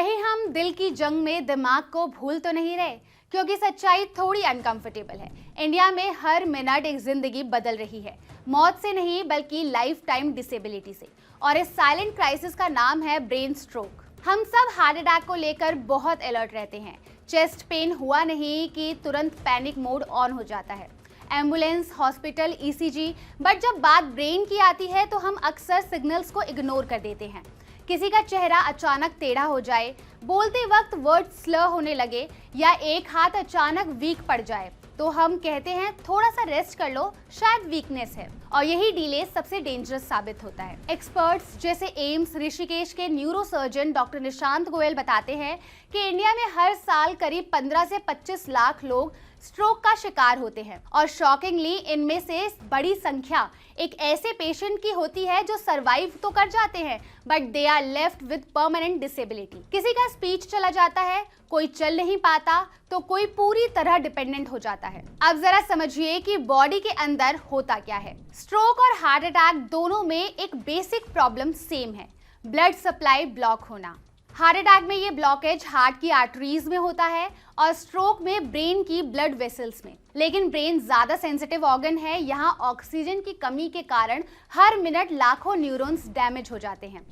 कहीं हम दिल की जंग में दिमाग को भूल तो नहीं रहे, क्योंकि सच्चाई थोड़ी अनकंफर्टेबल है। इंडिया में हर मिनट एक जिंदगी बदल रही है, मौत से नहीं बल्कि लाइफ टाइम डिसेबिलिटी से। और इस साइलेंट क्राइसिस का नाम है ब्रेन स्ट्रोक। हम सब हार्ट अटैक को लेकर बहुत अलर्ट रहते हैं। चेस्ट पेन हुआ नहीं कि तुरंत पैनिक मोड ऑन हो जाता है, एम्बुलेंस, हॉस्पिटल, ईसीजी। बट जब बात ब्रेन की आती है तो हम अक्सर सिग्नल्स को इग्नोर कर देते हैं। किसी का चेहरा अचानक टेढ़ा हो जाए, बोलते वक्त वर्ड स्लर होने लगे या एक हाथ अचानक वीक पड़ जाए तो हम कहते हैं थोड़ा सा रेस्ट कर लो, शायद वीकनेस है। और यही डिले सबसे डेंजरस साबित होता है। एक्सपर्ट्स जैसे एम्स ऋषिकेश के न्यूरोसर्जन डॉक्टर निशांत गोयल बताते हैं कि इंडिया में हर साल करीब 15 से 25 लाख लोग स्ट्रोक का शिकार होते हैं। और शॉकिंगली इनमें से बड़ी संख्या एक ऐसे पेशेंट की होती है जो सरवाइव तो कर जाते हैं but they are left with permanent disability. किसी का स्पीच चला जाता है, कोई चल नहीं पाता तो कोई पूरी तरह डिपेंडेंट हो जाता है। अब जरा समझिए कि बॉडी के अंदर होता क्या है। स्ट्रोक और हार्ट अटैक दोनों में एक बेसिक प्रॉब्लम सेम है, ब्लड सप्लाई ब्लॉक होना। हार्ट अटैक में ये ब्लॉकेज हार्ट की आर्टरीज में होता है और स्ट्रोक में ब्रेन की ब्लड वेसल्स में। लेकिन ब्रेन ज्यादा सेंसिटिव ऑर्गन है, यहाँ ऑक्सीजन की कमी के कारण हर मिनट लाखों न्यूरॉन्स डैमेज हो जाते हैं।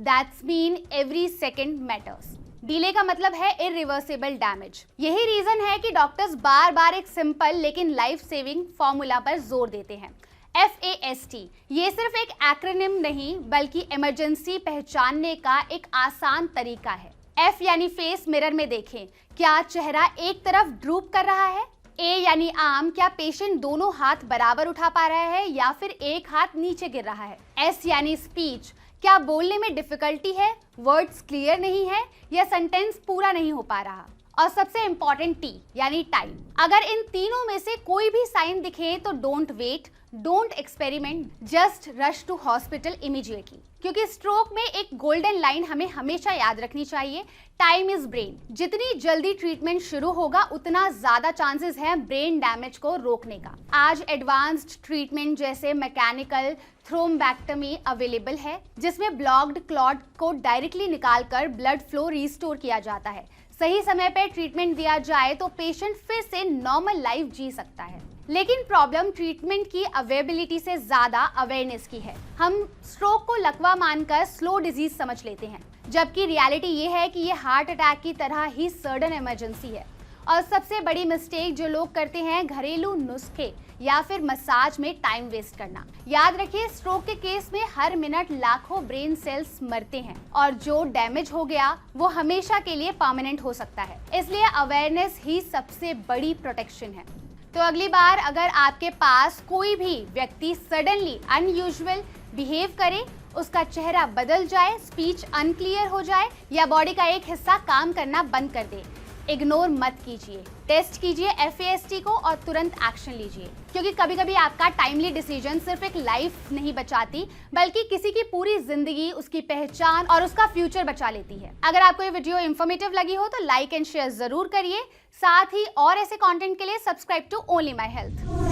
That's mean every second matters. Delay का मतलब है इरिवर्सिबल डैमेज। यही रीजन है कि डॉक्टर्स बार बार एक सिंपल लेकिन लाइफ सेविंग फॉर्मूला पर जोर देते हैं, FAST। ये सिर्फ एक एक्रोनिम नहीं बल्कि इमरजेंसी पहचानने का एक आसान तरीका है। F यानी फेस, मिरर में देखें, क्या चेहरा एक तरफ ड्रूप कर रहा है? A यानी आर्म, क्या पेशेंट दोनों हाथ बराबर उठा पा रहा है या फिर एक हाथ नीचे गिर रहा है? S यानी स्पीच, क्या बोलने में डिफिकल्टी है, वर्ड्स क्लियर नहीं है या सेंटेंस पूरा नहीं हो पा रहा? और सबसे इंपॉर्टेंट T यानी टाइम। अगर इन तीनों में से कोई भी साइन दिखे तो don't wait, don't experiment, just rush to hospital immediately. क्योंकि स्ट्रोक में एक गोल्डन लाइन हमें हमेशा याद रखनी चाहिए, टाइम इज ब्रेन। जितनी जल्दी ट्रीटमेंट शुरू होगा उतना ज्यादा चांसेस है ब्रेन डैमेज को रोकने का। आज एडवांस्ड ट्रीटमेंट जैसे मैकेनिकल थ्रोम्बेक्टमी अवेलेबल है, जिसमें ब्लॉक्ड क्लॉट को डायरेक्टली निकालकर ब्लड फ्लो रिस्टोर किया जाता है। सही समय पर ट्रीटमेंट दिया जाए तो पेशेंट फिर से नॉर्मल लाइफ जी सकता है। लेकिन प्रॉब्लम ट्रीटमेंट की अवेलेबिलिटी से ज्यादा अवेयरनेस की है। हम स्ट्रोक को लकवा मानकर स्लो डिजीज समझ लेते हैं, जबकि रियलिटी ये है कि ये हार्ट अटैक की तरह ही सडन इमरजेंसी है। और सबसे बड़ी मिस्टेक जो लोग करते हैं, घरेलू नुस्खे या फिर मसाज में टाइम वेस्ट करना। याद रखिए, स्ट्रोक के केस में हर मिनट लाखों ब्रेन सेल्स मरते हैं और जो डैमेज हो गया वो हमेशा के लिए परमानेंट हो सकता है। इसलिए अवेयरनेस ही सबसे बड़ी प्रोटेक्शन है। तो अगली बार अगर आपके पास कोई भी व्यक्ति सडनली अनयूजुअल बिहेव करे, उसका चेहरा बदल जाए, स्पीच अनक्लियर हो जाए या बॉडी का एक हिस्सा काम करना बंद कर दे, इग्नोर मत कीजिए। टेस्ट कीजिए FAST को और तुरंत एक्शन लीजिए, क्योंकि कभी कभी आपका टाइमली डिसीजन सिर्फ एक लाइफ नहीं बचाती बल्कि किसी की पूरी जिंदगी, उसकी पहचान और उसका फ्यूचर बचा लेती है। अगर आपको ये वीडियो इंफॉर्मेटिव लगी हो तो लाइक एंड शेयर जरूर करिए। साथ ही और ऐसे कंटेंट के लिए subscribe to only my health.